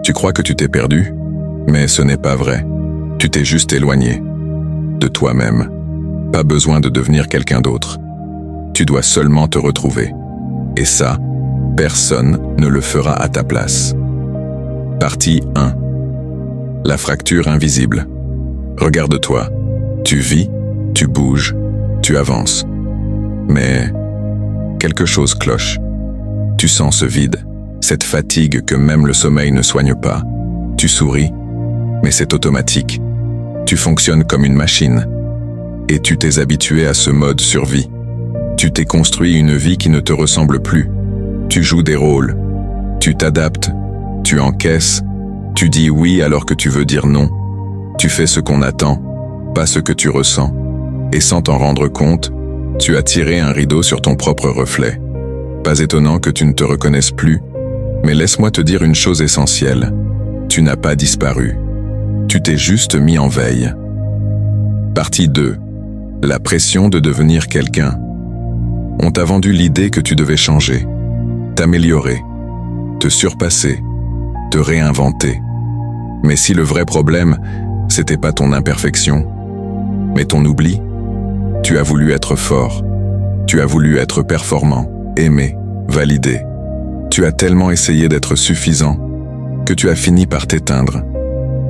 Tu crois que tu t'es perdu, mais ce n'est pas vrai. Tu t'es juste éloigné de toi-même. Pas besoin de devenir quelqu'un d'autre. Tu dois seulement te retrouver. Et ça, personne ne le fera à ta place. Partie 1. La fracture invisible. Regarde-toi. Tu vis, tu bouges, tu avances. Mais quelque chose cloche. Tu sens ce vide, cette fatigue que même le sommeil ne soigne pas. Tu souris, mais c'est automatique. Tu fonctionnes comme une machine. Et tu t'es habitué à ce mode survie. Tu t'es construit une vie qui ne te ressemble plus. Tu joues des rôles. Tu t'adaptes. Tu encaisses. Tu dis oui alors que tu veux dire non. Tu fais ce qu'on attend, pas ce que tu ressens. Et sans t'en rendre compte, tu as tiré un rideau sur ton propre reflet. Pas étonnant que tu ne te reconnaisses plus, mais laisse-moi te dire une chose essentielle. Tu n'as pas disparu. Tu t'es juste mis en veille. Partie 2. La pression de devenir quelqu'un. On t'a vendu l'idée que tu devais changer, t'améliorer, te surpasser, te réinventer. Mais si le vrai problème, c'était pas ton imperfection, mais ton oubli, tu as voulu être fort, tu as voulu être performant, aimé, validé. Tu as tellement essayé d'être suffisant que tu as fini par t'éteindre.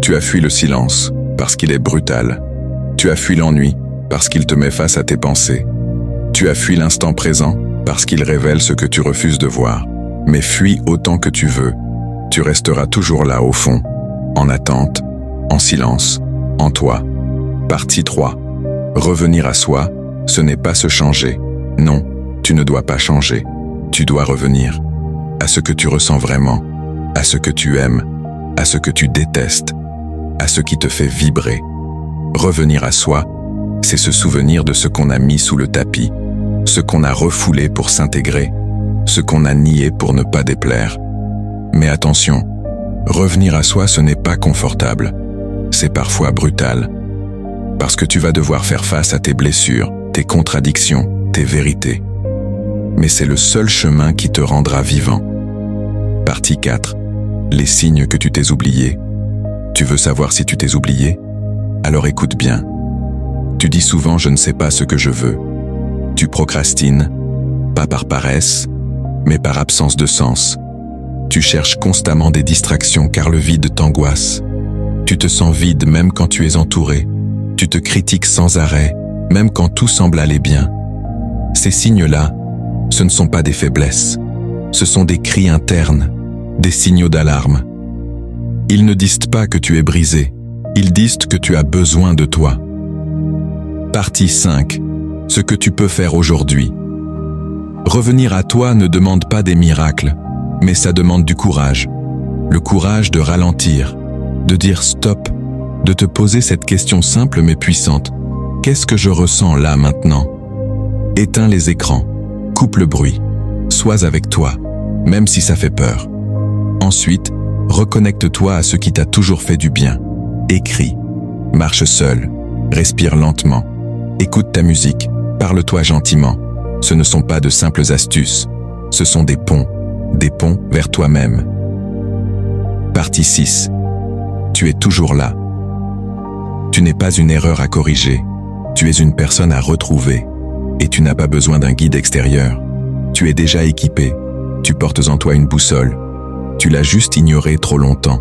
Tu as fui le silence parce qu'il est brutal. Tu as fui l'ennui parce qu'il te met face à tes pensées. Tu as fui l'instant présent parce qu'il révèle ce que tu refuses de voir. Mais fuis autant que tu veux, tu resteras toujours là au fond, en attente, en silence, en toi. Partie 3. Revenir à soi, ce n'est pas se changer. Non, tu ne dois pas changer. Tu dois revenir à ce que tu ressens vraiment, à ce que tu aimes, à ce que tu détestes, à ce qui te fait vibrer. Revenir à soi, c'est se souvenir de ce qu'on a mis sous le tapis, ce qu'on a refoulé pour s'intégrer, ce qu'on a nié pour ne pas déplaire. Mais attention, revenir à soi, ce n'est pas confortable. C'est parfois brutal. Parce que tu vas devoir faire face à tes blessures, tes contradictions, tes vérités. Mais c'est le seul chemin qui te rendra vivant. Partie 4. Les signes que tu t'es oubliés. Tu veux savoir si tu t'es oublié? Alors écoute bien. Tu dis souvent « je ne sais pas ce que je veux ». Tu procrastines, pas par paresse, mais par absence de sens. Tu cherches constamment des distractions car le vide t'angoisse. Tu te sens vide même quand tu es entouré. Tu te critiques sans arrêt, même quand tout semble aller bien. Ces signes-là, ce ne sont pas des faiblesses. Ce sont des cris internes, des signaux d'alarme. Ils ne disent pas que tu es brisé. Ils disent que tu as besoin de toi. Partie 5. Ce que tu peux faire aujourd'hui. Revenir à toi ne demande pas des miracles, mais ça demande du courage. Le courage de ralentir, de dire stop, de te poser cette question simple mais puissante. Qu'est-ce que je ressens là maintenant? Éteins les écrans, coupe le bruit, sois avec toi, même si ça fait peur. Ensuite, reconnecte-toi à ce qui t'a toujours fait du bien. Écris, marche seul, respire lentement, écoute ta musique, parle-toi gentiment. Ce ne sont pas de simples astuces, ce sont des ponts vers toi-même. Partie 6. Tu es toujours là. Tu n'es pas une erreur à corriger, tu es une personne à retrouver, et tu n'as pas besoin d'un guide extérieur. Tu es déjà équipé, tu portes en toi une boussole, tu l'as juste ignorée trop longtemps.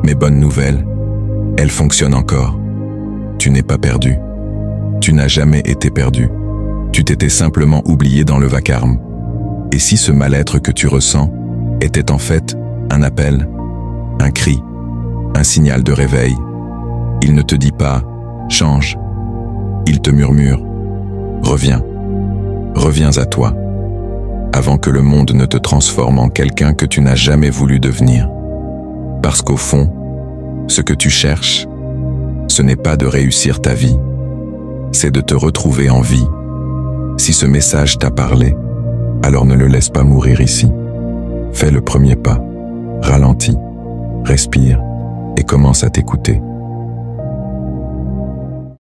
Mais bonne nouvelle, elle fonctionne encore. Tu n'es pas perdu. Tu n'as jamais été perdu. Tu t'étais simplement oublié dans le vacarme. Et si ce mal-être que tu ressens était en fait un appel, un cri, un signal de réveil, il ne te dit pas « change », il te murmure « reviens, reviens à toi », avant que le monde ne te transforme en quelqu'un que tu n'as jamais voulu devenir. Parce qu'au fond, ce que tu cherches, ce n'est pas de réussir ta vie, c'est de te retrouver en vie. Si ce message t'a parlé, alors ne le laisse pas mourir ici. Fais le premier pas, ralentis, respire et commence à t'écouter.